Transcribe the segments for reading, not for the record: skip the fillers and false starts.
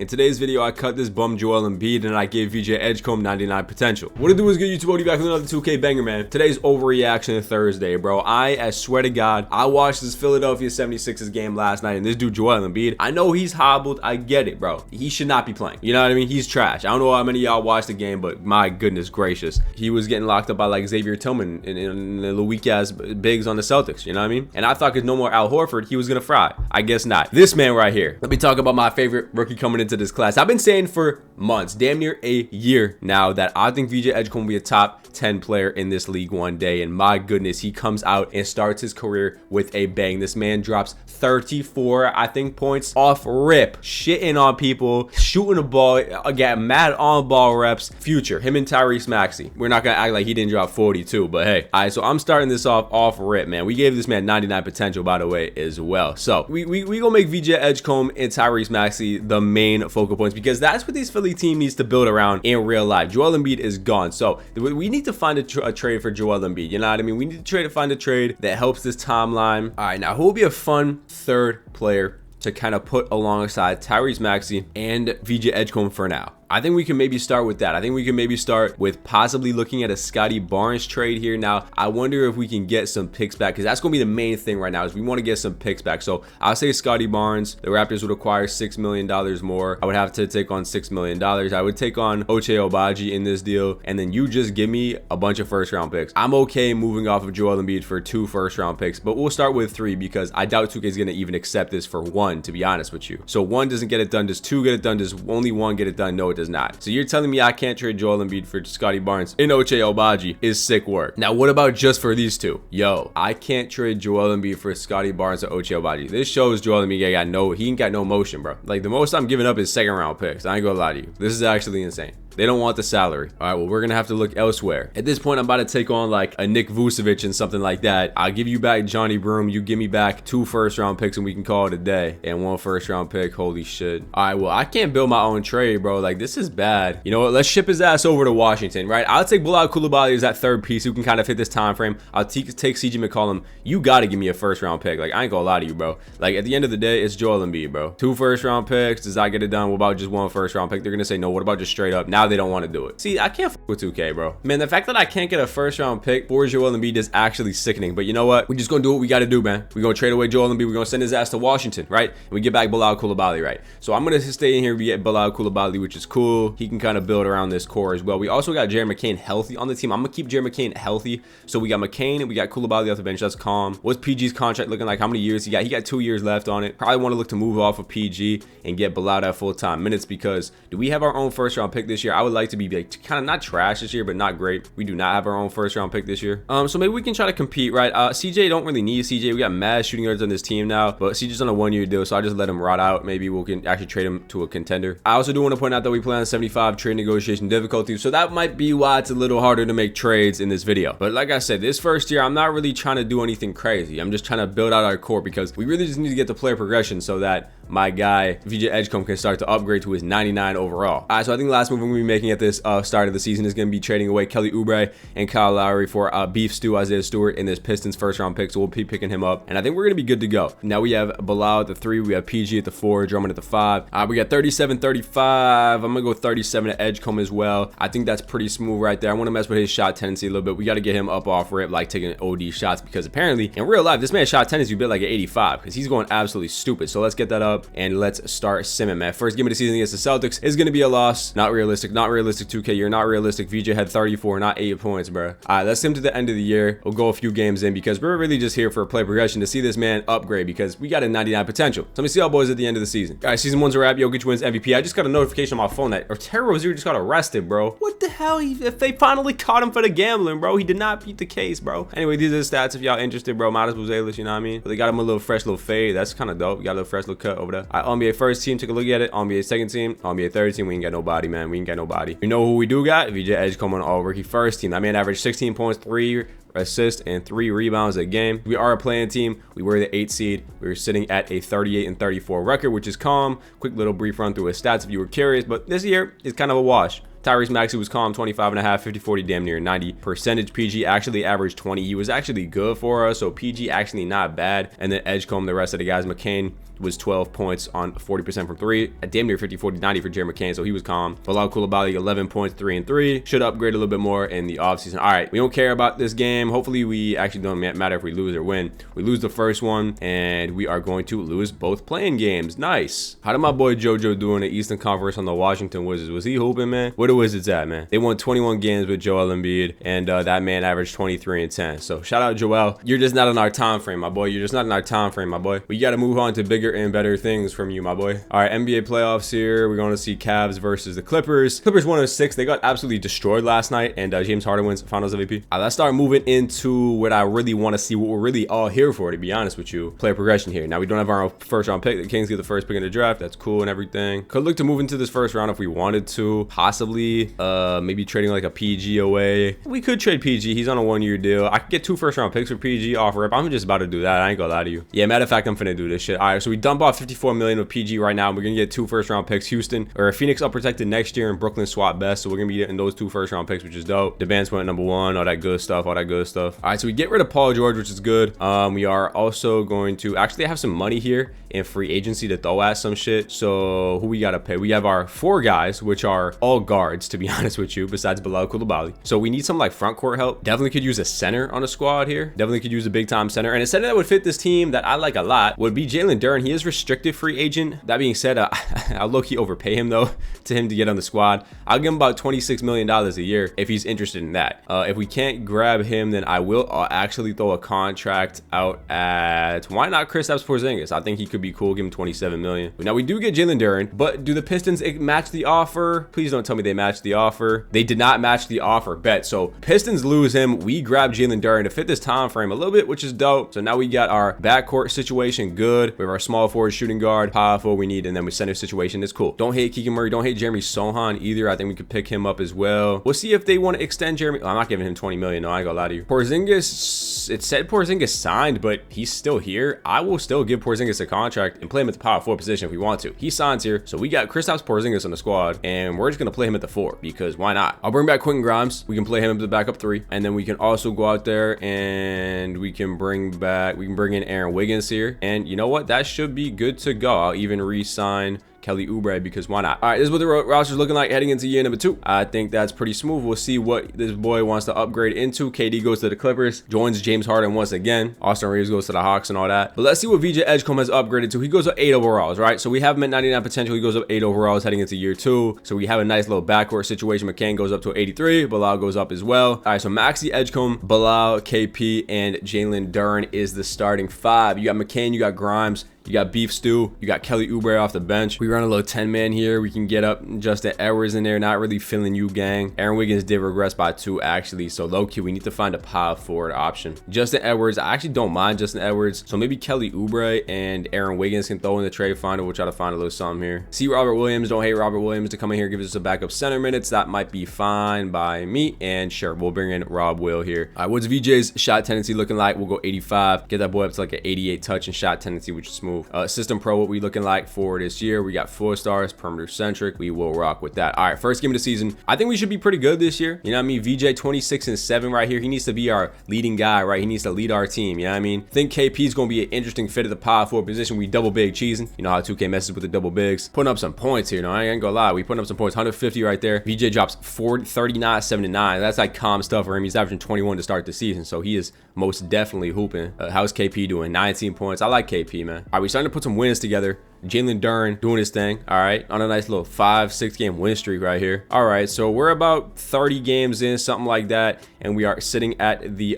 In today's video, I cut this bum Joel Embiid and I gave VJ Edgecombe 99 potential. What it do is good, YouTube? OD back with another 2K banger, man. Today's overreaction Thursday, bro. I swear to God, I watched this Philadelphia 76ers game last night and this dude Joel Embiid, I know he's hobbled. I get it, bro. He should not be playing. You know what I mean? He's trash. I don't know how many of y'all watched the game, but my goodness gracious. He was getting locked up by like Xavier Tillman in the weak ass bigs on the Celtics. You know what I mean? And I thought because no more Al Horford, he was going to fry. I guess not. This man right here. Let me talk about my favorite rookie coming into this class. I've been saying for months, damn near a year now, that I think VJ Edgecombe will be a top 10 player in this league one day. And my goodness, he comes out and starts his career with a bang. This man drops 34, I think, points off rip, shitting on people, shooting the ball, got mad on ball reps. Future, him and Tyrese Maxey. We're not gonna act like he didn't drop 42, but hey. All right, so I'm starting this off rip, man. We gave this man 99 potential, by the way, as well. So we gonna make VJ Edgecombe and Tyrese Maxey the main focal points, because that's what this Philly team needs to build around in real life. Joel Embiid is gone, so we need to find a trade for Joel Embiid. You know what I mean? We need to find a trade that helps this timeline. All right, now who will be a fun third player to kind of put alongside Tyrese Maxey and VJ Edgecombe for now? I think we can maybe start with that. I think we can maybe start with possibly looking at a Scotty Barnes trade here. Now, I wonder if we can get some picks back, because that's going to be the main thing right now is we want to get some picks back. So I'll say Scotty Barnes. The Raptors would acquire $6 million more. I would have to take on $6 million. I would take on Ochai Agbaji in this deal, and then you just give me a bunch of first-round picks. I'm okay moving off of Joel Embiid for 2 first-round picks, but we'll start with 3 because I doubt 2K is going to even accept this for 1, to be honest with you. So 1 doesn't get it done. Does 2 get it done? Does only 1 get it done? No, it does not. So you're telling me I can't trade Joel Embiid for Scotty Barnes and Ochai Agbaji is sick work. Now, what about just for these two? Yo, I can't trade Joel Embiid for Scotty Barnes or Ochai Agbaji. This shows Joel Embiid he ain't got no motion, bro. Like, the most I'm giving up is 2nd round picks. I ain't gonna lie to you. This is actually insane. They don't want the salary. All right, well, we're going to have to look elsewhere. At this point, I'm about to take on like a Nick Vucevic and something like that. I'll give you back Johnny Broom. You give me back 2 first-round picks and we can call it a day. And 1 first-round pick. Holy shit. All right, well, I can't build my own trade, bro. Like, this is bad. You know what? Let's ship his ass over to Washington, right? I'll take Bilal Coulibaly as that 3rd piece who can kind of hit this time frame. I'll take CJ McCollum. You got to give me a first-round pick. Like, I ain't going to lie to you, bro. Like, at the end of the day, it's Joel Embiid, bro. 2 first-round picks. Does that get it done? What about just 1 first-round pick? They're going to say, no, what about just straight up? Now they don't want to do it. See, I can't fuck with 2K, bro. Man, the fact that I can't get a first-round pick for Joel Embiid is actually sickening. But you know what? We're just going to do what we got to do, man. We're going to trade away Joel Embiid. We're going to send his ass to Washington, right? And we get back Bilal Coulibaly, right? So I'm going to stay in here. We get Bilal Coulibaly, which is cool. He can kind of build around this core as well. We also got Jared McCain healthy on the team. I'm going to keep Jared McCain healthy. So we got McCain and we got Coulibaly off the bench. That's calm. What's PG's contract looking like? How many years he got? He got 2 years left on it. Probably want to look to move off of PG and get Bilal at full-time minutes, because do we have our own first-round pick this year? I would like to be like, kind of not trash this year, but not great. We do not have our own first-round pick this year. So maybe we can try to compete, right? CJ don't really need CJ. We got mad shooting guards on this team now, but CJ's on a 1-year deal, so I just let him rot out. Maybe we can actually trade him to a contender. I also do want to point out that we play on 75 trade negotiation difficulty, so that might be why it's a little harder to make trades in this video. But like I said, this first year, I'm not really trying to do anything crazy. I'm just trying to build out our core, because we really just need to get the player progression so that my guy VJ Edgecombe can start to upgrade to his 99 overall. All right, so I think the last move we're gonna be making at this start of the season is gonna be trading away Kelly Oubre and Kyle Lowry for Beef Stew Isaiah Stewart in this Pistons first-round pick. So we'll be picking him up, and I think we're gonna be good to go. Now we have Bilal at the 3, we have PG at the 4, Drummond at the 5. We got 37-35. I'm gonna go 37 at Edgecombe as well. I think that's pretty smooth right there. I want to mess with his shot tendency a little bit. We got to get him up off rip, like taking OD shots, because apparently in real life this man's shot tendency is a bit like an 85, because he's going absolutely stupid. So let's get that up and let's start simming, man. First game of the season against the Celtics is going to be a loss. Not realistic. Not realistic. 2K, you're not realistic. VJ had 34, not 8 points, bro. All right, let's sim to the end of the year. We'll go a few games in, because we're really just here for a play progression to see this man upgrade, because we got a 99 potential. So let me see y'all boys at the end of the season. All right, season 1's a wrap. Jokic wins MVP. I just got a notification on my phone that Terry Rozier just got arrested, bro. What the hell? If they finally caught him for the gambling, bro. He did not beat the case, bro. Anyway, these are the stats if y'all interested, bro. Midas Buzelis, you know what I mean? But they got him a little fresh little fade. That's kind of dope. We got a little fresh little cut over there. All right, NBA first team, take a look at it. NBA second team, NBA third team. We ain't got nobody, man. We ain't got nobody. You know who we do got? VJ Edgecombe on all rookie first team. That man averaged 16 points, 3 assists, and 3 rebounds a game. We are a playing team. We were the 8th seed. We were sitting at a 38-34 record, which is calm. Quick little brief run through his stats if you were curious, but this year is kind of a wash. Tyrese Maxey was calm, 25.5, 50, 40, damn near 90 percentage. PG actually averaged 20. He was actually good for us, so PG actually not bad. And then Edgecombe, the rest of the guys, McCain was 12 points on 40% from 3. A damn near 50, 40, 90 for Jerry McCain, so he was calm. Bilal Coulibaly, 11 points, 3 and 3. Should upgrade a little bit more in the offseason. All right, we don't care about this game. Hopefully, we actually don't matter if we lose or win. We lose the first one, and we are going to lose both playing games. Nice. How did my boy JoJo do in the Eastern Conference on the Washington Wizards? Was he hooping, man? Where the Wizards at, man? They won 21 games with Joel Embiid, and that man averaged 23 and 10. So shout out Joel. You're just not in our time frame, my boy. You're just not in our time frame, my boy. We got to move on to bigger and better things from you, my boy. All right, NBA playoffs here. We're going to see Cavs versus the Clippers. Clippers 106. They got absolutely destroyed last night, and James Harden wins Finals MVP. Let's start moving into what I really want to see, what we're really all here for, to be honest with you. Player progression here. Now, we don't have our own first round pick. The Kings get the first pick in the draft. That's cool and everything. Could look to move into this first round if we wanted to. Possibly, maybe trading like a PG away. We could trade PG. He's on a 1-year deal. I could get 2 first round picks for PG off rip. I'm just about to do that. I ain't gonna lie to you. Yeah, matter of fact, I'm finna do this shit. All right, so we dump off 54 million of PG right now. We're gonna get 2 first round picks. Houston or Phoenix unprotected next year, and Brooklyn swap best. So we're gonna be getting those 2 first round picks, which is dope. The band's went number 1, all that good stuff, all that good stuff. All right, so we get rid of Paul George, which is good. We are also going to actually have some money here in free agency to throw at some shit. So who we gotta pay? We have our 4 guys, which are all guards, to be honest with you, besides Bilal Coulibaly. So we need some like front court help. Definitely could use a center on a squad here. Definitely could use a big time center, and a center that would fit this team that I like a lot would be Jalen Duren. He is restricted free agent. That being said, I'll low-key overpay him though to him to get on the squad. I'll give him about $26 million a year if he's interested in that. If we can't grab him, then I will actually throw a contract out at, why not Kristaps Porzingis? I think he could be cool. Give him 27 million. Now we do get Jalen Duren, but do the Pistons match the offer? Please don't tell me they matched the offer. They did not match the offer. Bet. So Pistons lose him. We grab Jalen Duren to fit this time frame a little bit, which is dope. So now we got our backcourt situation good. We have our small forward, shooting guard, powerful we need, and then we center situation is cool. Don't hate Keegan Murray. Don't hate Jeremy Sohan either. I think we could pick him up as well. We'll see if they want to extend Jeremy. I'm not giving him 20 million. No, I ain't gonna lie to you. Porzingis, it said Porzingis signed, but he's still here. I will still give Porzingis a contract and play him at the power forward position if we want to. He signs here. So we got Kristaps Porzingis on the squad, and we're just gonna play him at the 4 because why not? I'll bring back Quentin Grimes. We can play him at the backup 3, and then we can also go out there and we can bring in Aaron Wiggins here. And you know what? That should be good to go. I'll even re-sign Kelly Oubre because why not? All right, this is what the roster's looking like heading into year number 2. I think that's pretty smooth. We'll see what this boy wants to upgrade into. KD goes to the Clippers, joins James Harden once again. Austin Reeves goes to the Hawks and all that. But let's see what VJ Edgecombe has upgraded to. He goes up 8 overalls, right? So we have him at 99 potential. He goes up 8 overalls heading into year 2. So we have a nice little backcourt situation. McCain goes up to 83. Bilal goes up as well. All right, so Maxey, Edgecombe, Bilal, KP, and Jalen Duren is the starting 5. You got McCain, you got Grimes, you got Beef Stew, you got Kelly Oubre off the bench. We run a little 10-man here. We can get up Justin Edwards in there, not really feeling you, gang. Aaron Wiggins did regress by 2, actually. So low-key, we need to find a power forward option. Justin Edwards, I actually don't mind Justin Edwards. So maybe Kelly Oubre and Aaron Wiggins can throw in the trade finder. We'll try to find a little something here. See Robert Williams, don't hate Robert Williams to come in here, give us a backup center minutes. That might be fine by me. And sure, we'll bring in Rob Will here. All right, what's VJ's shot tendency looking like? We'll go 85. Get that boy up to like an 88 touch and shot tendency, which is smooth. System Pro, what we looking like for this year? We got 4 stars, perimeter centric. We will rock with that. All right, first game of the season. I think we should be pretty good this year. You know what I mean? VJ 26 and 7 right here. He needs to be our leading guy, right? He needs to lead our team. You know what I mean? Think KP is going to be an interesting fit at the power forward position. We double big cheesing. You know how 2K messes with the double bigs. Putting up some points here. No, I ain't gonna lie. We putting up some points. 150 right there. VJ drops 40, 39, 79. That's like calm stuff for him. He's averaging 21 to start the season. So he is most definitely hooping. How's KP doing? 19 points. I like KP, man. All right, we're starting to put some wins together. Jalen Duren doing his thing, all right, on a nice little 5-6 game win streak right here. All right, so we're about 30 games in, something like that, and we are sitting at the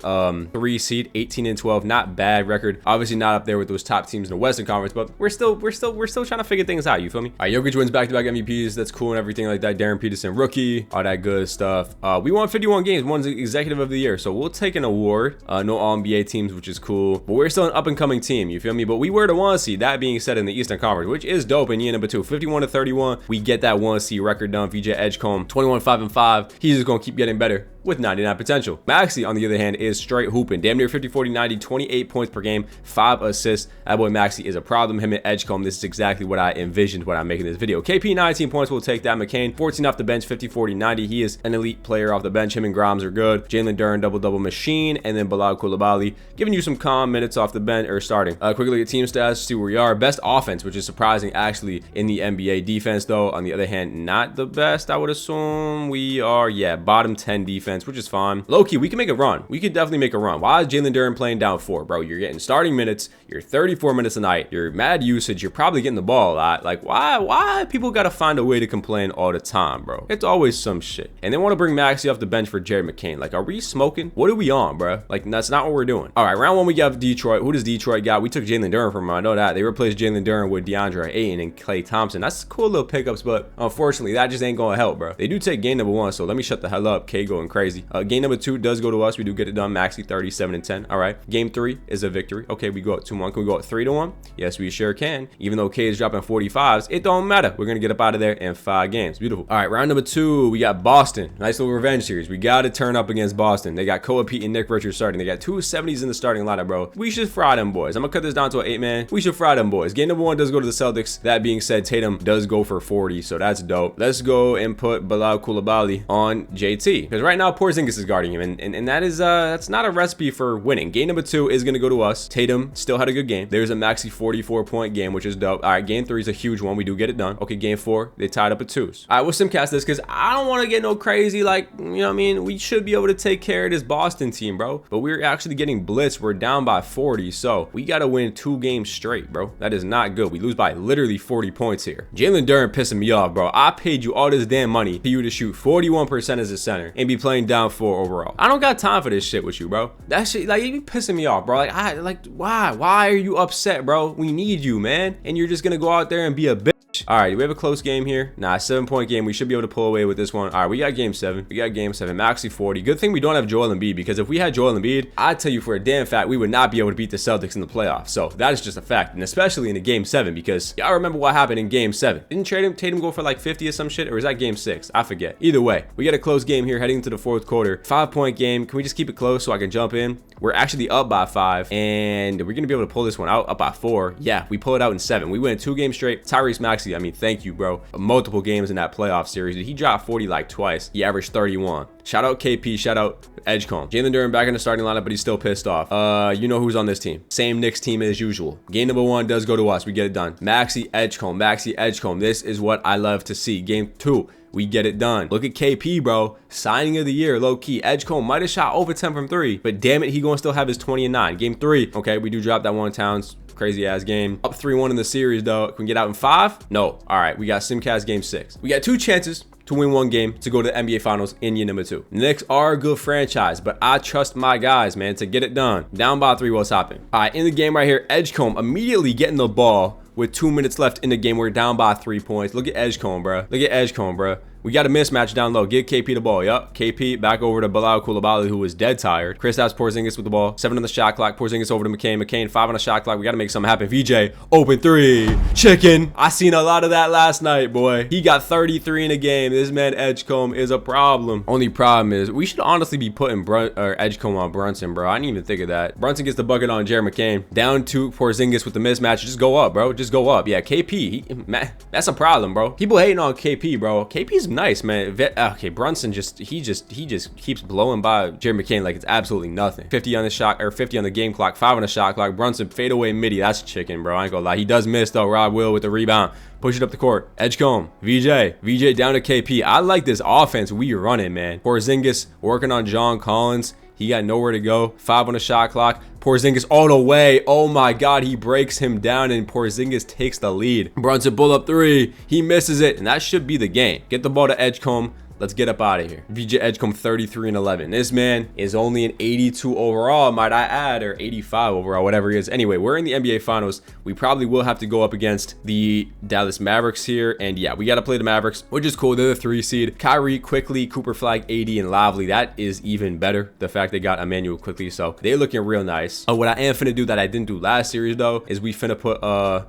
3 seed, 18 and 12. Not bad record. Obviously not up there with those top teams in the Western Conference, but we're still trying to figure things out. You feel me? All right, Jokic wins back-to-back MVPs. That's cool and everything like that. Darren Peterson rookie, all that good stuff. We won 51 games. Won executive of the year, so we'll take an award. No All NBA teams, which is cool, but we're still an up-and-coming team. You feel me? But we were the 1 seed. That being said, in the Eastern Conference, which is dope in year number 2. 51 to 31. We get that 1 seed record done. VJ Edgecombe 21-5-5. He's just gonna keep getting better. with 99 potential. Maxi, on the other hand, is straight hooping. Damn near 50, 40, 90, 28 points per game, 5 assists. That boy Maxi is a problem. Him and Edgecombe, this is exactly what I envisioned when I'm making this video. KP, 19 points, will take that. McCain, 14 off the bench, 50, 40, 90. He is an elite player off the bench. Him and Grimes are good. Jalen Duren, double-double machine. And then Bilal Coulibaly, giving you some calm minutes off the bench, or starting. Quickly look at team stats, see where we are. Best offense, which is surprising actually in the NBA. Defense, though, on the other hand, not the best, I would assume. We are, yeah, bottom 10 defense, which is fine. Low-key, we can make a run. We could definitely make a run. Why is Jalen Duren playing down 4, bro? You're getting starting minutes. You're 34 minutes a night. You're mad usage. You're probably getting the ball a lot. Like, why people gotta find a way to complain all the time, bro? It's always some shit. And they want to bring Maxi off the bench for Jared McCain. Like, are we smoking? What are we on, bro? Like, that's not what we're doing. All right, round 1, we got Detroit. Who does Detroit got? We took Jalen Duren from him. I know that. They replaced Jalen Duren with DeAndre Ayton and Klay Thompson. That's cool little pickups, but unfortunately, that just ain't gonna help, bro. They do take game number 1, so let me shut the hell up. K going crazy. Game number 2 does go to us. We do get it done. Maxi 37 and 10. All right. Game 3 is a victory. Okay, we go up 2-1. Can we go up 3-1? Yes, we sure can. Even though K is dropping 45s, it don't matter. We're gonna get up out of there in 5 games. Beautiful. All right, round number 2, we got Boston. Nice little revenge series. We got to turn up against Boston. They got Koa Pete and Nick Richards starting. They got 2 70s in the starting lineup, bro. We should fry them boys. I'm gonna cut this down to an 8-man. We should fry them boys. Game number 1 does go to the Celtics. That being said, Tatum does go for 40, so that's dope. Let's go and put Bilal Coulibaly on JT, because right now Porzingis is guarding him, and that is that's not a recipe for winning. Game number 2 is gonna go to us. Tatum still had a good game. There's a Maxi 44-point game, which is dope. All right, game 3 is a huge one. We do get it done. Okay, game 4, they tied up at 2s. All right, we'll simcast this because I don't want to get no crazy, like, you know what I mean? We should be able to take care of this Boston team, bro. But we're actually getting blitzed. We're down by 40, so we got to win 2 games straight, bro. That is not good. We lose by literally 40 points here. Jalen Duren pissing me off, bro. I paid you all this damn money for you to shoot 41% as a center and be playing down 4 overall. I don't got time for this shit with you, bro. That shit, like, you be pissing me off, bro. Like, why are you upset, bro? We need you, man. And you're just gonna go out there and be a bitch. All right, do we have a close game here? Nah, 7-point game. We should be able to pull away with this one. All right, we got game 7. We got game 7. Maxi 40. Good thing we don't have Joel Embiid, because if we had Joel Embiid, I tell you for a damn fact, we would not be able to beat the Celtics in the playoffs. So that is just a fact, and especially in the game 7, because y'all remember what happened in game 7. Didn't Tatum go for like 50 or some shit, or is that game 6? I forget. Either way, we got a close game here heading into the 4th quarter. 5-point game. Can we just keep it close so I can jump in? We're actually up by 5, and we're gonna be able to pull this one out up by 4. Yeah, we pull it out in 7. We win 2 games straight. Tyrese Maxey, I mean, thank you, bro. Multiple games in that playoff series. He dropped 40 like twice. He averaged 31. Shout out KP, shout out Edgecombe. Jalen Duren back in the starting lineup, but he's still pissed off. You know who's on this team. Same Knicks team as usual. Game number 1 does go to us. We get it done. Maxi Edgecombe, Maxi Edgecombe. This is what I love to see. Game 2. We get it done. Look at KP, bro. Signing of the year, low key. Edgecombe might have shot over 10 from 3, but damn it, he gonna still have his 20 and 9. Game 3, okay, we do drop that one Towns. Crazy ass game. Up 3-1 in the series though. Can we get out in 5? No. All right, we got Simcast game 6. We got 2 chances to win 1 game to go to the NBA Finals in year number 2. Knicks are a good franchise, but I trust my guys, man, to get it done. Down by 3, what's happening? All right, in the game right here, Edgecombe immediately getting the ball with 2 minutes left in the game. We're down by 3 points. Look at Edgecombe, bro. Look at Edgecombe, bro. We got a mismatch down low. Give KP the ball. Yup. KP back over to Bilal Coulibaly, who was dead tired. Kristaps Porzingis with the ball. 7 on the shot clock. Porzingis over to McCain. McCain 5 on the shot clock. We got to make something happen. VJ, open 3. Chicken. I seen a lot of that last night, boy. He got 33 in a game. This man Edgecombe is a problem. Only problem is we should honestly be putting Edgecombe on Brunson, bro. I didn't even think of that. Brunson gets the bucket on Jared McCain. Down to Porzingis with the mismatch. Just go up, bro. Just go up. Yeah, KP. Man, that's a problem, bro. People hating on KP, bro. KP's nice, man. Okay, Brunson he just keeps blowing by Jared McCain like it's absolutely nothing. 50 on the shot, or 50 on the game clock, 5 on the shot clock. Brunson fadeaway midi. That's chicken, bro. I ain't gonna lie. He does miss though. Rob Will with the rebound. Push it up the court. Edgecombe. VJ down to KP. I like this offense we running, man. Porzingis working on John Collins. He got nowhere to go. 5 on the shot clock. Porzingis all the way. Oh my God, he breaks him down and Porzingis takes the lead. Brunson pull up 3. He misses it, and that should be the game. Get the ball to Edgecombe. Let's get up out of here. VJ Edgecombe 33 and 11. This man is only an 82 overall, might I add, or 85 overall, whatever he is. Anyway, we're in the NBA Finals. We probably will have to go up against the Dallas Mavericks here. And yeah, we got to play the Mavericks, which is cool. They're the 3 seed. Kyrie, Quickly, Cooper Flag, AD, and Lively. That is even better. The fact they got Emmanuel Quickly. So they're looking real nice. What I am finna do that I didn't do last series though, is we finna put,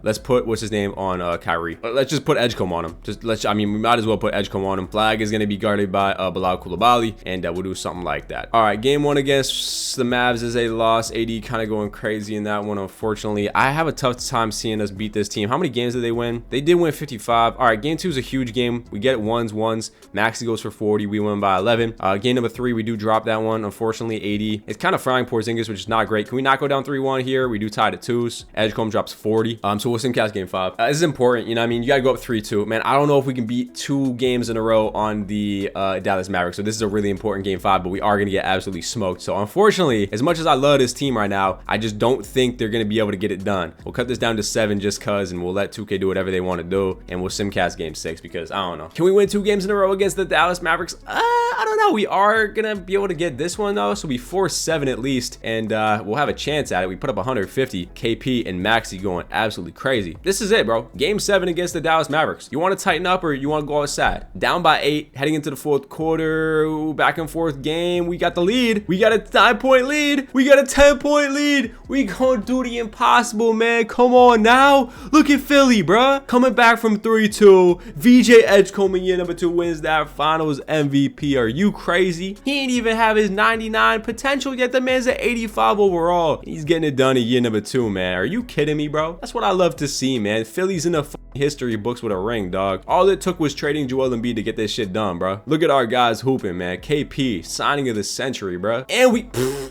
let's put, what's his name on Kyrie. Let's just put Edgecombe on him. We might as well put Edgecombe on him. Flag is going to be guarded by Bilal Coulibaly, and we'll do something like that. All right, game 1 against the Mavs is a loss. AD kind of going crazy in that one, unfortunately. I have a tough time seeing us beat this team. How many games did they win? They did win 55. All right, game 2 is a huge game. We get ones. Maxi goes for 40. We win by 11. Game number 3, we do drop that one. Unfortunately, AD it's kind of frying Porzingis, which is not great. Can we not go down 3-1 here? We do tie to 2s. Edgecombe drops 40. So we'll simcast game 5. This is important. You know what I mean? You got to go up 3-2. Man, I don't know if we can beat 2 games in a row on the Dallas Mavericks. So this is a really important game 5, but we are going to get absolutely smoked. So unfortunately, as much as I love this team right now, I just don't think they're going to be able to get it done. We'll cut this down to 7 just cause, and we'll let 2K do whatever they want to do, and we'll simcast game 6 because I don't know. Can we win 2 games in a row against the Dallas Mavericks? I don't know. We are gonna be able to get this one though, so we force 7 at least, and we'll have a chance at it. We put up 150. KP and Maxi going absolutely crazy. This is it, bro. Game 7 against the Dallas Mavericks. You want to tighten up or you want to go outside? Down by 8, heading into the 4th quarter. Ooh, back and forth game. We got the lead. We got a 9-point lead. We got a 10-point lead. We gonna do the impossible, man. Come on now. Look at Philly, bruh. Coming back from 3-2. VJ Edgecombe in year number 2 wins that finals MVP. Are you crazy? He ain't even have his 99 potential yet. The man's at 85 overall. He's getting it done in year number 2, man. Are you kidding me, bro? That's what I love to see, man. Philly's in the history books with a ring, dog. All it took was trading Joel Embiid to get this shit done, bro. Look at our guys hooping, man. KP, signing of the century, bro. And we,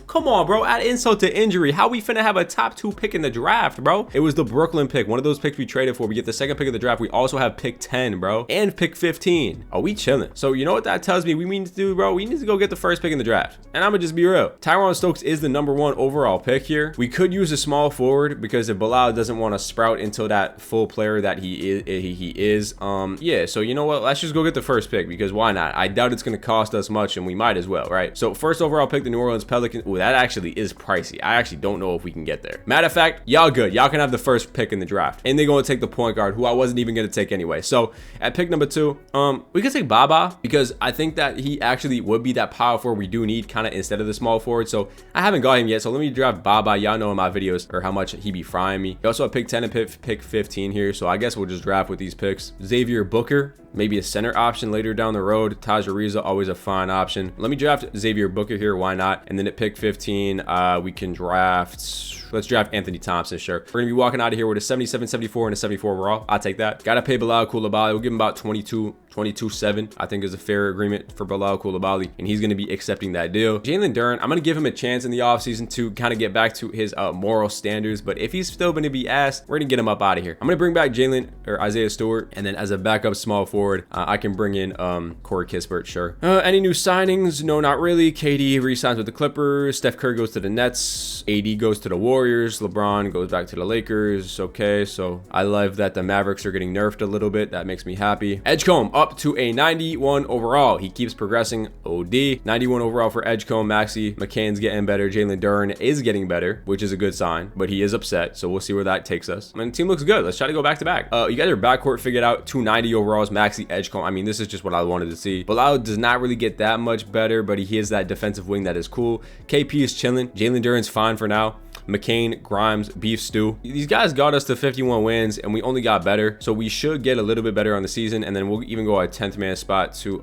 come on, bro. Add insult to injury. How we finna have a top 2 pick in the draft, bro? It was the Brooklyn pick, one of those picks we traded for. We get the 2nd pick of the draft. We also have pick 10, bro, and pick 15. Oh, we chilling. So you know what that tells me we need to do, bro? We need to go get the 1st pick in the draft. And I'm gonna just be real. Tyron Stokes is the number 1 overall pick here. We could use a small forward because if Bilal doesn't want to sprout until that full player that he is, yeah. So you know what? Let's just go get the 1st pick because why not? I doubt it's gonna cost us much, and we might as well, right? So 1st overall pick, the New Orleans Pelicans. Ooh, that actually is pricey. I actually don't know if we can get there. Matter of fact, y'all good. Y'all can have the 1st pick in the draft, and they're gonna take the point guard who I wasn't even gonna take anyway. So at pick number 2, we could take Baba because I think that he actually would be that power forward we do need kind of instead of the small forward. So I haven't got him yet. So let me draft Baba. Y'all know in my videos or how much he be frying me. You also have pick 10 and pick 15 here. So I guess we'll just draft with these picks. Xavier Booker, maybe a center option later down the road. Taj Ariza, always a fine option. Let me draft Xavier Booker here. Why not? And then at pick 15, we can draft. Let's draft Anthony Thompson, sure. We're going to be walking out of here with a 77, 74, and a 74 overall. I'll take that. Got to pay Bilal Coulibaly. We'll give him about 22.7, I think is a fair agreement for Bilal Coulibaly, and he's going to be accepting that deal. Jalen Duren, I'm going to give him a chance in the offseason to kind of get back to his moral standards, but if he's still going to be asked, we're going to get him up out of here. I'm going to bring back Jalen or Isaiah Stewart, and then as a backup small forward, I can bring in Corey Kispert, sure. Any new signings? No, not really. KD re-signs with the Clippers. Steph Curry goes to the Nets. AD goes to the Warriors. LeBron goes back to the Lakers. Okay, so I love that the Mavericks are getting nerfed a little bit. That makes me happy. Edgecombe up to a 91 overall. He keeps progressing. OD. 91 overall for Edgecombe. Maxi McCann's getting better. Jalen Duren is getting better, which is a good sign, but he is upset, so we'll see where that takes us. I mean, the team looks good. Let's try to go back to back. You guys are backcourt figured out. 290 overalls. Maxi, Edgecombe. I mean, this is just what I wanted to see. Bilal does not really get that much better, but he is that defensive wing that is cool. KP is chilling. Jalen Duren's fine for now. McCain, Grimes, Beef Stew. These guys got us to 51 wins, and we only got better. So we should get a little bit better on the season, and then we'll even go a 10th man spot to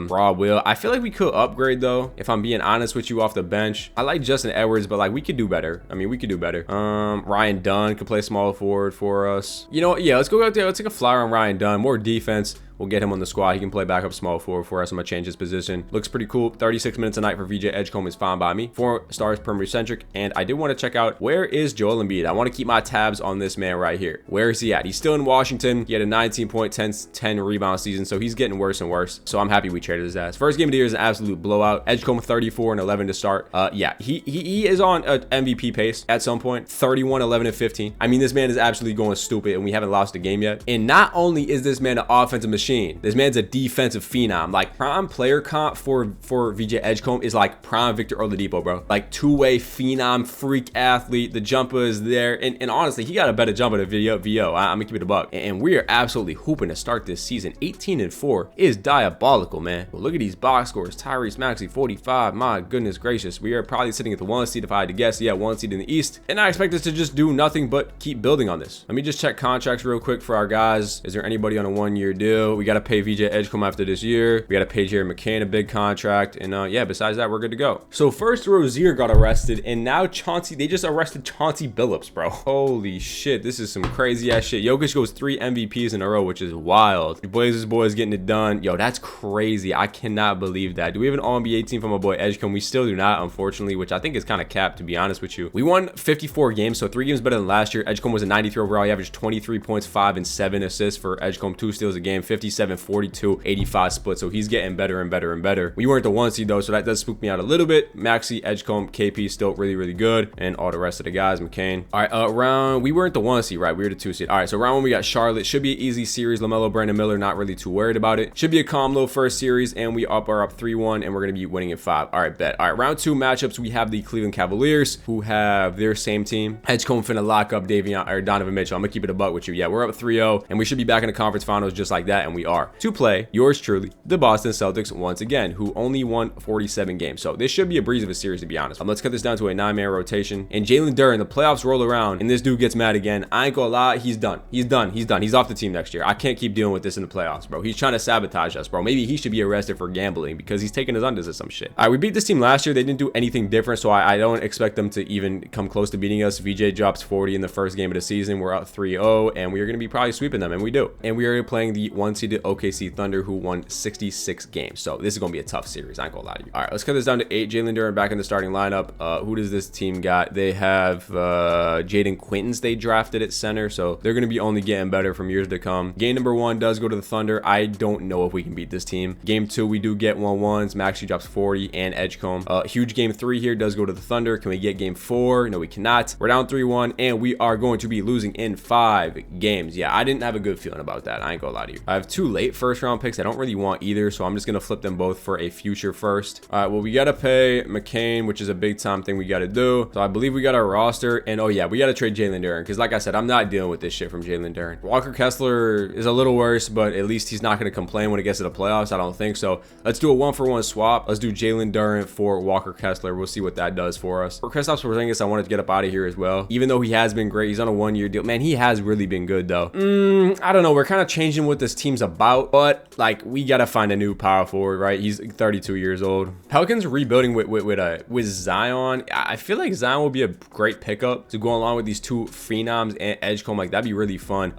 Rob Will. I feel like we could upgrade, though, if I'm being honest with you, off the bench. I like Justin Edwards, but, like, we could do better. I mean, we could do better. Ryan Dunn could play small forward for us. You know what? Yeah, let's go out there. Let's take a flyer on Ryan Dunn. More defense. We'll get him on the squad. He can play backup small forward for us. I'm going to change his position. Looks pretty cool. 36 minutes a night for VJ Edgecombe is fine by me. 4 stars perimeter centric. And I did want to check out, where is Joel Embiid? I want to keep my tabs on this man right here. Where is he at? He's still in Washington. He had a 19 point, 10 rebound season. So he's getting worse and worse. So I'm happy we traded his ass. First game of the year is an absolute blowout. Edgecombe 34 and 11 to start. Yeah, he is on an MVP pace at some point. 31, 11, and 15. I mean, this man is absolutely going stupid, and we haven't lost a game yet. And not only is this man an offensive machine, this man's a defensive phenom. Like, prime player comp for VJ Edgecombe is like prime Victor Oladipo, bro. Like, two-way phenom, freak athlete. The jumper is there, and honestly, he got a better jumper than VO. I'm gonna keep it a buck. And we are absolutely hooping to start this season. 18-4 is diabolical, man. Well, look at these box scores. Tyrese Maxey 45. My goodness gracious, we are probably sitting at the 1 seed if I had to guess. Yeah, 1 seed in the East, and I expect us to just do nothing but keep building on this. Let me just check contracts real quick for our guys. Is there anybody on a 1-year deal? We got to pay VJ Edgecombe after this year. We got to pay Jerry McCain a big contract. And yeah, besides that, we're good to go. So first Rozier got arrested, and now Chauncey, they just arrested Chauncey Billups, bro. Holy shit, this is some crazy ass shit. Jokic goes 3 MVPs in a row, which is wild. The Blazers boys getting it done. Yo, that's crazy. I cannot believe that. Do we have an All-NBA team from my boy Edgecombe? We still do not, unfortunately, which I think is kind of capped, to be honest with you. We won 54 games, so 3 games better than last year. Edgecombe was a 93 overall. He averaged 23 points, 5 and 7 assists for Edgecombe, 2 steals a game, 57, 42, 85 split. So he's getting better and better and better. We weren't the 1 seed though, so that does spook me out a little bit. Maxey, Edgecombe, KP still really, really good, and all the rest of the guys, McCain. All right, we weren't the 1 seed, right? We were the 2 seed. All right, so round 1 we got Charlotte. Should be an easy series. LaMelo, Brandon Miller, not really too worried about it. Should be a calm low first series, and we are up 3-1, and we're gonna be winning in 5. All right, bet. All right, round 2 matchups. We have the Cleveland Cavaliers, who have their same team. Edgecombe finna lock up Donovan Mitchell. I'm gonna keep it a buck with you. Yeah, we're up 3-0, and we should be back in the conference finals just like that, and we are. To play, yours truly, the Boston Celtics once again, who only won 47 games. So this should be a breeze of a series, to be honest. Let's cut this down to a 9-man rotation. And Jalen Duren, the playoffs roll around, and this dude gets mad again. I ain't gonna lie, he's done. He's done. He's off the team next year. I can't keep dealing with this in the playoffs, bro. He's trying to sabotage us, bro. Maybe he should be arrested for gambling because he's taking his unders or some shit. All right, we beat this team last year. They didn't do anything different, so I don't expect them to even come close to beating us. VJ drops 40 in the first game of the season. We're up 3-0, and we are going to be probably sweeping them, and we do. And we are playing the 1-seeded OKC Thunder, who won 66 games. So this is going to be a tough series. I ain't gonna lie to you. All right, let's cut this down to 8. Jalen Duren back in the starting lineup. Who does this team got? They have Jaden Quintons they drafted at center, so they're going to be only getting better from years to come. Game number 1 does go to the Thunder. I don't know if we can beat this team. Game 2, we do get 1-1s. Maxey drops 40 and Edgecombe. Huge game 3 here does go to the Thunder. Can we get game 4? No, we cannot. We're down 3-1, and we are going to be losing in 5 games. Yeah, I didn't have a good feeling about that. I ain't gonna lie to you. I have 2 late first round picks. I don't really want either, so I'm just gonna flip them both for a future first. All right, well, we gotta pay McCain, which is a big time thing we gotta do. So I believe we got our roster, and oh yeah, we gotta trade Jalen Duren, because like I said, I'm not dealing with this shit from Jalen Duren. Walker Kessler is a little worse, but at least he's not gonna complain when it gets to the playoffs. I don't think so. Let's do a 1-for-1 swap. Let's do Jalen Duren for Walker Kessler. We'll see what that does for us. For Kristaps Porzingis, I wanted to get up out of here as well. Even though he has been great, he's on a 1-year deal. Man, he has really been good though. I don't know. We're kind of changing what this team's about, but like we gotta find a new power forward, right? He's 32 years old. Pelicans rebuilding with Zion. I feel like Zion will be a great pickup to go along with these 2 phenoms and Edgecombe. Like that'd be really fun.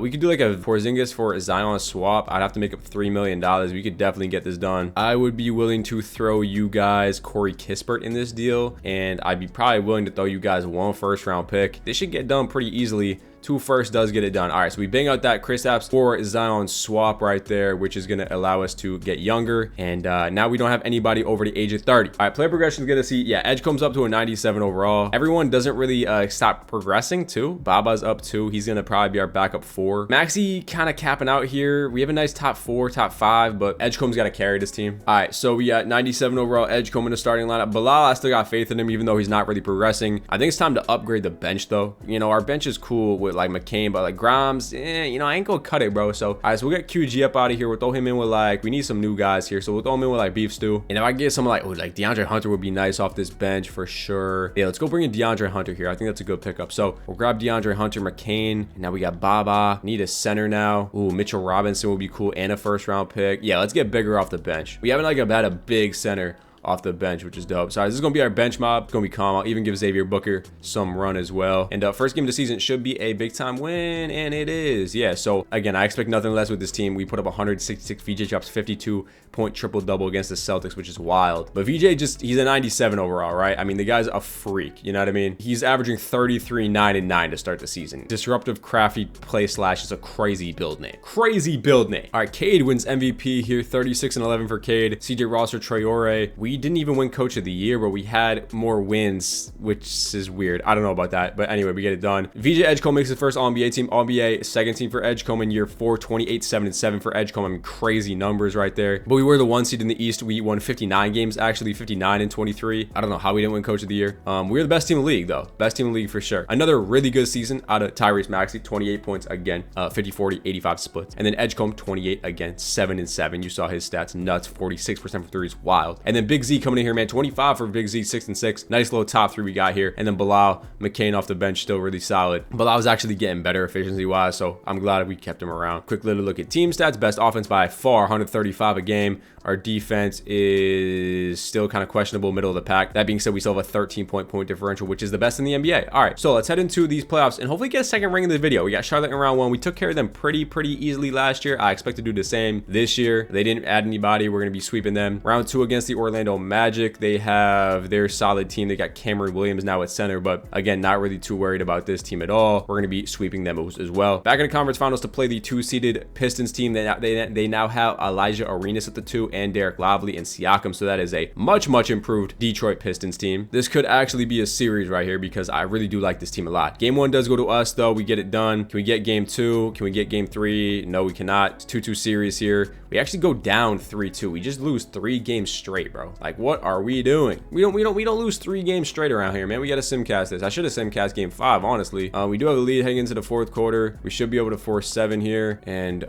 We could do like a Porzingis for Zion swap. I'd have to make up $3 million. We could definitely get this done. I would be willing to throw you guys Corey Kispert in this deal, and I'd be probably willing to throw you guys 1 first-round pick. This should get done pretty easily. 2 first does get it done. All right, so we bang out that Kristaps for Zion swap right there, which is going to allow us to get younger. And now we don't have anybody over the age of 30. All right, player progression is going to see, yeah, Edge comes up to a 97 overall. Everyone doesn't really stop progressing too. Baba's up 2. He's going to probably be our backup 4. Maxey kind of capping out here. We have a nice top 4, top 5, but Edgecombe's got to carry this team. All right, so we got 97 overall Edgecombe in the starting lineup. Bilal, I still got faith in him, even though he's not really progressing. I think it's time to upgrade the bench though. You know, our bench is cool with like McCain, but like Grimes, you know, I ain't gonna cut it, bro. So all right, so we'll get QG up out of here. We'll throw him in with like, we need some new guys here, so we'll throw him in with like beef stew. And if I get someone like, oh, like DeAndre Hunter would be nice off this bench for sure. Yeah, let's go bring in DeAndre Hunter here. I think that's a good pickup. So we'll grab DeAndre Hunter, McCain, and now we got Baba. Need a center now. Ooh, Mitchell Robinson will be cool, and a first-round pick. Yeah, let's get bigger off the bench. We haven't like had a big center off the bench, which is dope. So this is gonna be our bench mob. It's gonna be calm. I'll even give Xavier Booker some run as well. And first game of the season should be a big time win, and it is. Yeah, so again, I expect nothing less with this team. We put up 166. VJ drops 52-point triple-double against the Celtics, which is wild. But VJ he's a 97 overall, right? I mean, the guy's a freak, you know what I mean? He's averaging 33, 9, and 9 to start the season. Disruptive, crafty play slash is a crazy build name. Crazy build name. All right, Cade wins MVP here, 36 and 11 for Cade. CJ Ross or Traore. We didn't even win coach of the year, but we had more wins, which is weird. I don't know about that, but anyway, we get it done. VJ Edgecombe makes his first All-NBA team. All-NBA second team for Edgecombe in year 4, 28, 7, and 7 for Edgecombe. I mean, crazy numbers right there. But we were the 1 seed in the East. We won 59 games, actually 59 and 23. I don't know how we didn't win coach of the year. We were the best team in the league though. Best team in the league for sure. Another really good season out of Tyrese Maxey, 28 points again, 50, 40, 85 splits. And then Edgecombe, 28 again, 7 and 7. You saw his stats, nuts, 46% for threes, wild. And then Big Z coming in here, man. 25 for Big Z, 6 and 6. Nice little top 3 we got here. And then Bilal McCain off the bench, still really solid. Bilal was actually getting better efficiency-wise, so I'm glad we kept him around. Quick little look at team stats. Best offense by far, 135 a game. Our defense is still kind of questionable, middle of the pack. That being said, we still have a 13-point differential, which is the best in the NBA. All right, so let's head into these playoffs and hopefully get a second ring in the video. We got Charlotte in round 1. We took care of them pretty easily last year. I expect to do the same this year. They didn't add anybody. We're going to be sweeping them. Round 2 against the Orlando Magic. They have their solid team. They got Cameron Williams now at center, but again, not really too worried about this team at all. We're going to be sweeping them as well. Back in the conference finals to play the 2-seeded Pistons team. They now have Elijah Arenas at the 2 and Derek Lively and Siakam, so that is a much improved Detroit Pistons team. This could actually be a series right here because I really do like this team a lot. Game 1 does go to us though. We get it done. Can we get game 2? Can we get game 3? No, we cannot. It's 2-2 series here. We actually go down 3-2. We just lose 3 games straight, bro. Like, what are we doing? We don't lose 3 games straight around here, man. We got to simcast this. I should have simcast game 5, honestly. We do have a lead heading into the 4th quarter. We should be able to force 7 here, and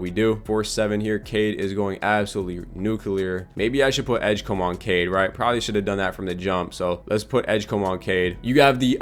we do force 7 here. Cade is going absolutely nuclear. Maybe I should put Edgecombe on Cade, right? Probably should have done that from the jump. So let's put Edgecombe on Cade. You have the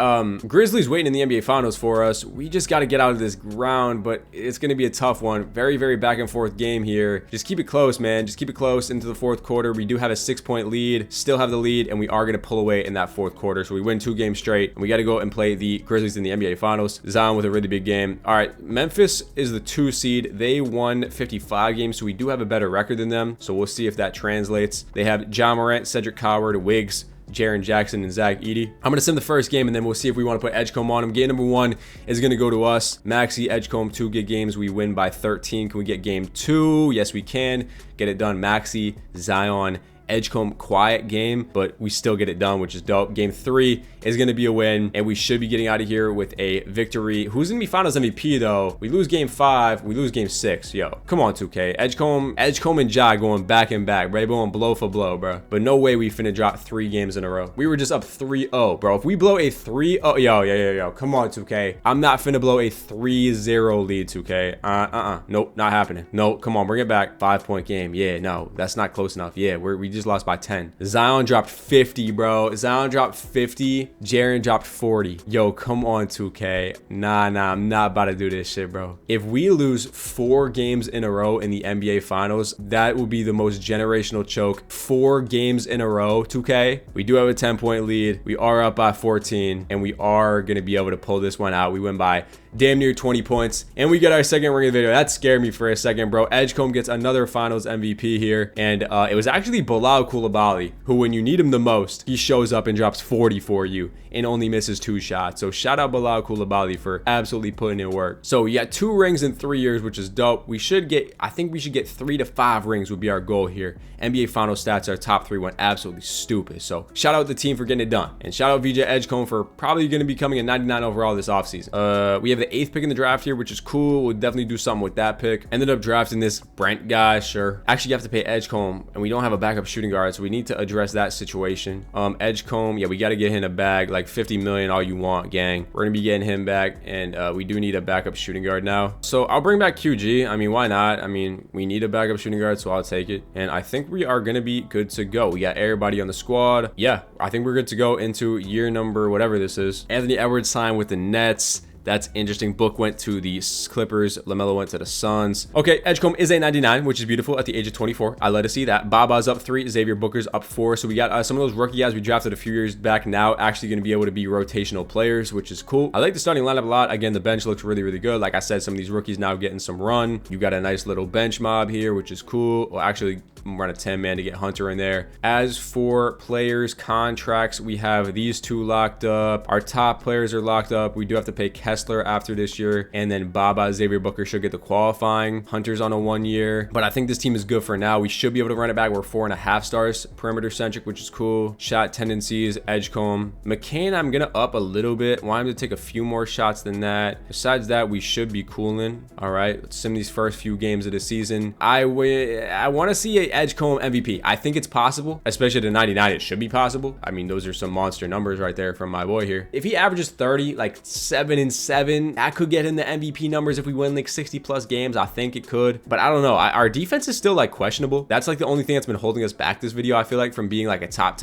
Grizzlies waiting in the NBA Finals for us. We just got to get out of this round, but it's going to be a tough one. Very back and forth game here. Just keep it close, man. Just keep it close into the 4th quarter. We do have a 6-point lead, still have the lead, and we are going to pull away in that 4th quarter. So we win 2 games straight, and we got to go and play the Grizzlies in the NBA Finals. Zion with a really big game. All right, Memphis is the 2 seed. They won 55 games, so we do have a better record than them. So we'll see if that translates. They have Ja Morant, Cedric Coward, Wiggs, Jaren Jackson, and Zach Edey. I'm going to sim the first game, and then we'll see if we want to put Edgecombe on him. Game number 1 is going to go to us. Maxi, Edgecombe, 2 good games. We win by 13. Can we get game 2? Yes, we can. Get it done. Maxi, Zion, Edgecombe, quiet game, but we still get it done, which is dope. Game 3 is going to be a win, and we should be getting out of here with a victory. Who's going to be finals MVP, though? We lose game 5. We lose game 6. Yo, come on, 2K. Edgecombe and Ja going back and back, right? Going blow for blow, bro. But no way we finna drop 3 games in a row. We were just up 3-0, bro. If we blow a 3-0, yo, come on, 2K. I'm not finna blow a 3-0 lead, 2K. Nope, not happening. No, come on, bring it back. 5-point game. Yeah, no, that's not close enough. Yeah, we just lost by 10. Zion dropped 50, bro. Zion dropped 50. Jaren dropped 40. Yo, come on, 2K. Nah, I'm not about to do this shit, bro. If we lose 4 games in a row in the NBA Finals, that would be the most generational choke. 4 games in a row, 2K. We do have a 10-point lead. We are up by 14, and we are going to be able to pull this one out. We win by damn near 20 points, and we get our second ring of the video. That scared me for a second, bro. Edgecombe gets another Finals MVP here, and it was actually Bilal Coulibaly, who when you need him the most, he shows up and drops 40 for you and only misses 2 shots. So shout out Bilal Coulibaly for absolutely putting in work. So we got 2 rings in 3 years, which is dope. I think we should get 3 to 5 rings would be our goal here. NBA final stats, our top 3 went absolutely stupid. So shout out the team for getting it done, and shout out VJ Edgecombe for probably going to be becoming a 99 overall this offseason. We have the 8th pick in the draft here, which is cool. We'll definitely do something with that pick. Ended up drafting this Brent guy, sure. Actually, you have to pay Edgecombe, and we don't have a backup shooting guard, so we need to address that situation. Edgecombe, yeah, we got to get him a bag, like 50 million, all you want, gang. We're gonna be getting him back, and we do need a backup shooting guard now. So I'll bring back QG. I mean, why not? I mean, we need a backup shooting guard, so I'll take it. And I think we are gonna be good to go. We got everybody on the squad. Yeah, I think we're good to go into year number whatever this is. Anthony Edwards signed with the Nets. That's interesting. Book went to the Clippers. LaMelo went to the Suns. Okay, Edgecombe is a 99, which is beautiful at the age of 24. I love to see that. Baba's up 3. Xavier Booker's up 4. So we got some of those rookie guys we drafted a few years back now actually going to be able to be rotational players, which is cool. I like the starting lineup a lot. Again, the bench looks really good. Like I said, some of these rookies now getting some run. You got a nice little bench mob here, which is cool. Well, actually, I'm running 10-man to get Hunter in there. As for players' contracts, we have these 2 locked up. Our top players are locked up. We do have to pay Kessler after this year, and then Baba, Xavier Booker should get the qualifying. Hunter's on a 1 year, but I think this team is good for now. We should be able to run it back. We're 4.5 stars perimeter centric, which is cool. Shot tendencies, Edgecombe. McCain, I'm gonna up a little bit. Want him to take a few more shots than that. Besides that, we should be cooling. All right, let's sim these first few games of the season. I want to see a Edgecombe MVP. I think it's possible, especially at a 99. It should be possible. I mean, those are some monster numbers right there from my boy here. If he averages 30, like 7 and 7. That could get in the MVP numbers if we win like 60 plus games. I think it could, but I don't know. Our defense is still like questionable. That's like the only thing that's been holding us back this video, I feel like, from being like a top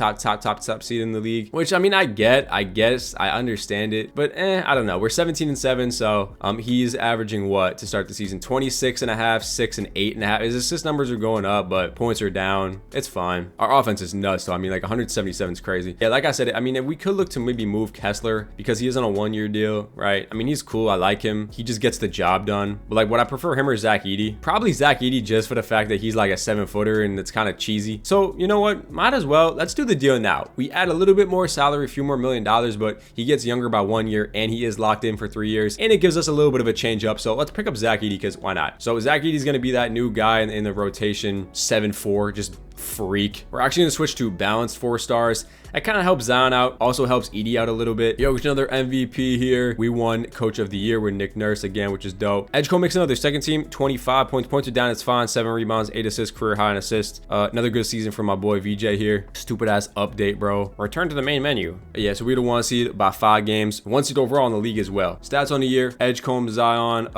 seed in the league, which I mean, I guess I understand it, but I don't know. We're 17-7, so he's averaging what to start the season? 26.5, 6 and 8.5. His assist numbers are going up, but points are down. It's fine. Our offense is nuts, so I mean, like 177 is crazy. Yeah, like I said, I mean, if we could look to maybe move Kessler because he is on a 1-year deal, right? I mean, he's cool. I like him. He just gets the job done. But like, would I prefer him or Zach Edey? Probably Zach Edey, just for the fact that he's like a 7-footer and it's kind of cheesy. So you know what? Might as well. Let's do the deal now. We add a little bit more salary, a few more $1 million, but he gets younger by 1 year and he is locked in for 3 years, and it gives us a little bit of a change up. So let's pick up Zach Edey because why not? So Zach Edey is going to be that new guy in the rotation, 7'4", just freak. We're actually going to switch to balanced 4 stars. That kind of helps Zion out, also helps Edey out a little bit. Yo, another MVP here. We won Coach of the Year with Nick Nurse again, which is dope. Edgecombe makes another second team, 25 points. Points are down, it's fine. 7 rebounds, 8 assists, career high in assists. Another good season for my boy VJ here. Stupid ass update, bro. Return to the main menu. Yeah, so we're the 1 seed by 5 games. 1 seed overall in the league as well. Stats on the year: Edgecombe, Zion,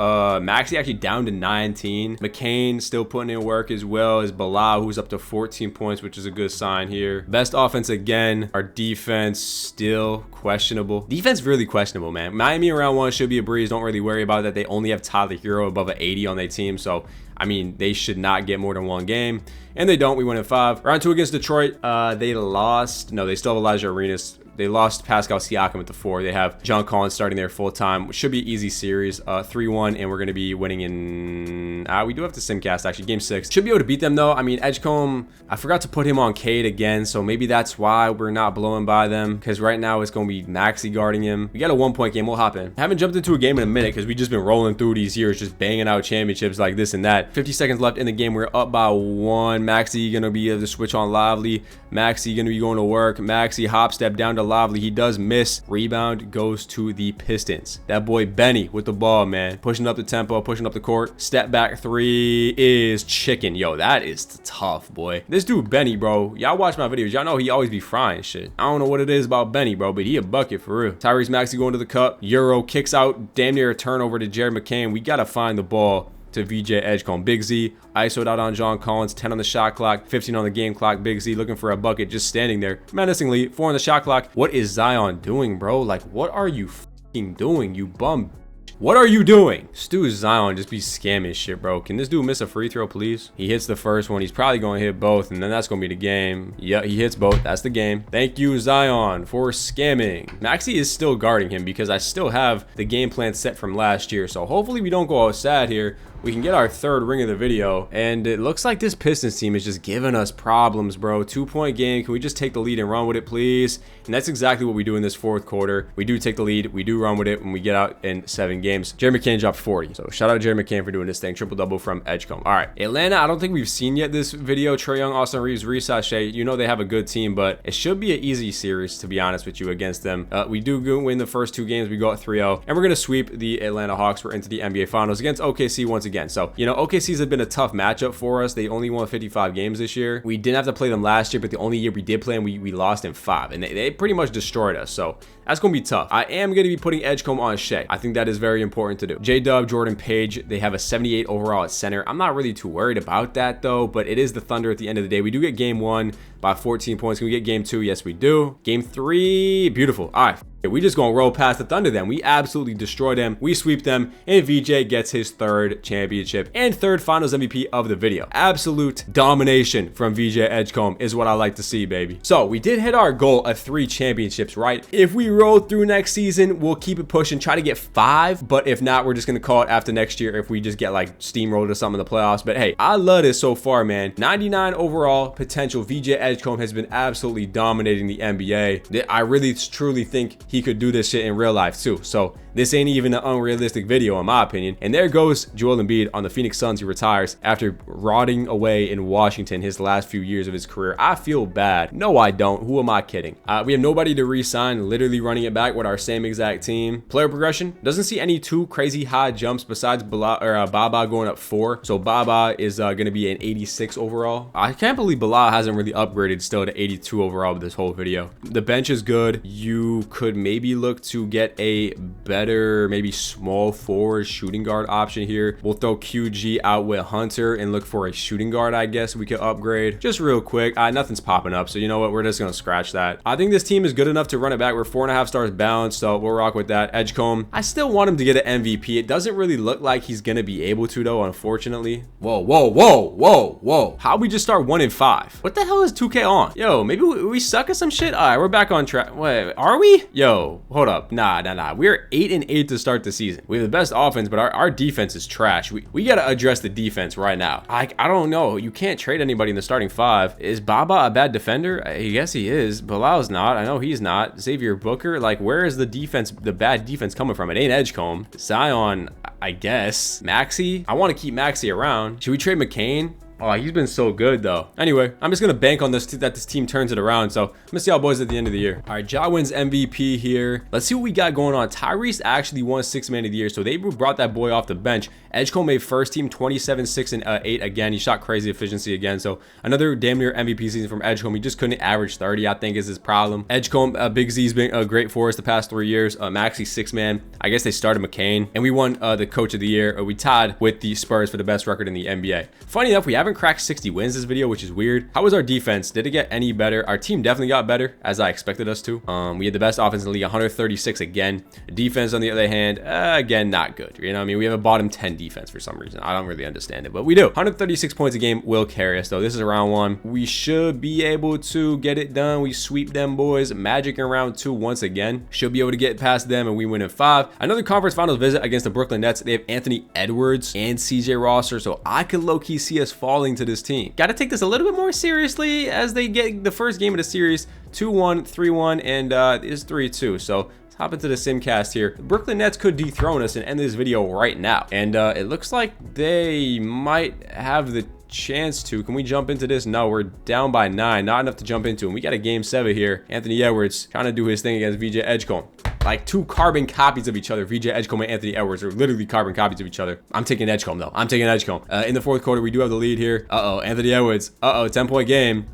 Maxey actually down to 19. McCain still putting in work as well as Bilal, who's up to 14 points, which is a good sign here. Best offense again. Our defense still questionable. Defense really questionable, man. Miami in round 1 should be a breeze. Don't really worry about that. They only have Tyler Hero above an 80 on their team, so I mean, they should not get more than 1 game, and they don't. We win in 5. Round 2 against Detroit. They lost. No, they still have Elijah Arenas. They lost Pascal Siakam at the 4. They have John Collins starting there full time. It should be an easy series. 3-1, and we're going to be winning in... we do have to simcast, actually. Game 6. Should be able to beat them, though. I mean, Edgecombe, I forgot to put him on Cade again, so maybe that's why we're not blowing by them, because right now it's going to be Maxey guarding him. We got a 1-point game. We'll hop in. I haven't jumped into a game in a minute because we've just been rolling through these years, just banging out championships like this and that. 50 seconds left in the game. We're up by 1. Maxey going to be able to switch on Lively. Maxey going to be going to work. Maxey hop step down to Lively. He does miss. Rebound goes to the Pistons. That boy Benny with the ball, man. Pushing up the tempo, pushing up the court. Step back 3 is chicken. Yo, that is tough, boy. This dude Benny, bro. Y'all watch my videos. Y'all know he always be frying shit. I don't know what it is about Benny, bro, but he a bucket for real. Tyrese Maxey going to the cup. Euro kicks out. Damn near a turnover to Jared McCain. We got to find the ball to VJ Edgecombe. Big Z ISO'd out on John Collins. 10 on the shot clock, 15 on the game clock. Big Z looking for a bucket, just standing there menacingly. 4 on the shot clock. What is Zion doing, bro? Like, what are you fucking doing, you bum? What are you doing? Stu Zion just be scamming shit, bro. Can this dude miss a free throw, please? He hits the first one. He's probably going to hit both, and then that's going to be the game. Yeah, he hits both. That's the game. Thank you, Zion, for scamming. Maxey is still guarding him because I still have the game plan set from last year, so hopefully we don't go out sad here. We can get our 3rd ring of the video, and it looks like this Pistons team is just giving us problems, bro. 2-point game. Can we just take the lead and run with it, please? And that's exactly what we do in this 4th quarter. We do take the lead. We do run with it when we get out in 7 games. Jerry McCain dropped 40. So shout out to Jerry McCain for doing this thing. Triple-double from Edgecombe. All right. Atlanta, I don't think we've seen yet this video. Trae Young, Austin Reeves, Reece Shea. You know they have a good team, but it should be an easy series, to be honest with you, against them. We do win the first 2 games. We go at 3-0, and we're going to sweep the Atlanta Hawks. We're into the NBA Finals against OKC once again. So, you know, OKC's have been a tough matchup for us. They only won 55 games this year. We didn't have to play them last year, but the only year we did play them, we lost in 5, and they pretty much destroyed us. So that's going to be tough. I am going to be putting Edgecombe on Shea. I think that is very important to do. J-Dub, Jordan Page, they have a 78 overall at center. I'm not really too worried about that, though, but it is the Thunder at the end of the day. We do get game 1 by 14 points. Can we get game 2? Yes, we do. Game 3, beautiful. All right. We just gonna roll past the Thunder then. We absolutely destroy them. We sweep them, and VJ gets his 3rd championship and 3rd finals MVP of the video. Absolute domination from VJ Edgecombe is what I like to see, baby. So we did hit our goal of 3 championships, right? If we roll through next season, we'll keep it pushing, try to get 5, but if not, we're just gonna call it after next year if we just get like steamrolled or something in the playoffs. But hey, I love this so far, man. 99 overall potential. VJ Edgecombe has been absolutely dominating the NBA. I really truly think he could do this shit in real life too. So this ain't even an unrealistic video in my opinion. And there goes Joel Embiid on the Phoenix Suns. He retires after rotting away in Washington his last few years of his career. I feel bad. No, I don't. Who am I kidding? We have nobody to re-sign, literally running it back with our same exact team. Player progression, doesn't see any too crazy high jumps besides Baba going up 4. So Baba is going to be an 86 overall. I can't believe Bilal hasn't really upgraded still to 82 overall with this whole video. The bench is good. You could maybe look to get a better better maybe small forward shooting guard option here. We'll throw QG out with Hunter and look for a shooting guard, I guess we could upgrade. Just real quick, nothing's popping up, so you know what, we're just gonna scratch that. I think this team is good enough to run it back. We're 4.5 stars balanced, so we'll rock with that. Edgecombe, I still want him to get an MVP. It doesn't really look like he's gonna be able to though, unfortunately. Whoa. How we just start 1-5? What the hell is 2K on? Yo, maybe we suck at some shit. All right, we're back on track. Wait, are we? Yo, hold up. Nah. We're 8-8 to start the season. We have the best offense, but our defense is trash. We gotta address the defense right now. I don't know. You can't trade anybody in the starting 5. Is Baba a bad defender? I guess he is. Bilal's not. I know he's not. Xavier Booker, like, where is the defense, the bad defense coming from? It ain't Edgecombe. Zion, I guess. Maxi? I want to keep Maxi around. Should we trade McCain? Oh, he's been so good though. Anyway, I'm just gonna bank on this that this team turns it around. So I'm gonna see how boys at the end of the year. All right, Ja wins MVP here. Let's see what we got going on. Tyrese actually won 6th man of the year, so they brought that boy off the bench. Edgecombe made first team 27, 6, and 8 again. He shot crazy efficiency again. So another damn near MVP season from Edgecombe. He just couldn't average 30, I think, is his problem. Edgecombe, Big Z's been great for us the past 3 years. Maxi 6th man. I guess they started McCain, and we won the coach of the year. We tied with the Spurs for the best record in the NBA. Funny enough, we haven't cracked 60 wins this video, which is weird. How was our defense? Did it get any better? Our team definitely got better, as I expected us to. We had the best offense in the league, 136 again. Defense, on the other hand, again, not good. You know what I mean? We have a bottom 10 defense for some reason. I don't really understand it, but we do. 136 points a game will carry us, though. This is round 1. We should be able to get it done. We sweep them boys. Magic in round 2 once again. Should be able to get past them, and we win in 5. Another conference finals visit against the Brooklyn Nets. They have Anthony Edwards and CJ Roster, so I could low-key see us falling to this team. Got to take this a little bit more seriously as they get the first game of the series. 2-1, 3-1, and is 3-2. So let's hop into the simcast here. The Brooklyn Nets could dethrone us and end this video right now. And it looks like they might have the chance to. Can we jump into this? No, we're down by 9. Not enough to jump into. And we got a game 7 here. Anthony Edwards trying to do his thing against VJ Edgecombe. Like 2 carbon copies of each other. VJ Edgecombe and Anthony Edwards are literally carbon copies of each other. I'm taking Edgecombe though. I'm taking Edgecombe. In the 4th quarter, we do have the lead here. Anthony Edwards. 10-point game.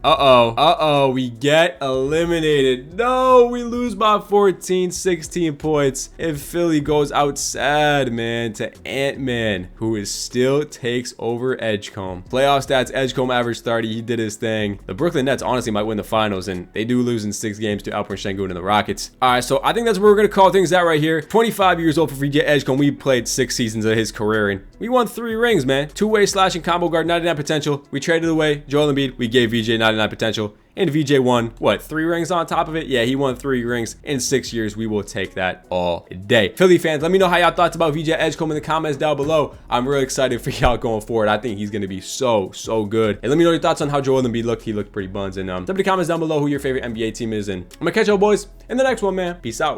We get eliminated. No, we lose by 14, 16 points. And Philly goes out sad, man, to Ant-Man, who is still takes over Edgecombe. Playoff stats, Edgecombe averaged 30. He did his thing. The Brooklyn Nets honestly might win the finals, and they do lose in 6 games to Alperen Sengun and the Rockets. All right, so I think that's where we're gonna call things out right here. 25 years old for VJ Edgecombe. We played 6 seasons of his career, and we won 3 rings, man. 2-way slashing combo guard, 99 potential. We traded away Joel Embiid. We gave VJ 99 potential. And VJ won, what, 3 rings on top of it? Yeah, he won 3 rings in 6 years. We will take that all day. Philly fans, let me know how y'all thoughts about VJ Edgecombe in the comments down below. I'm really excited for y'all going forward. I think he's going to be so good. And let me know your thoughts on how Joel Embiid looked. He looked pretty buns. And drop in the comments down below who your favorite NBA team is. And I'm going to catch y'all boys in the next one, man. Peace out.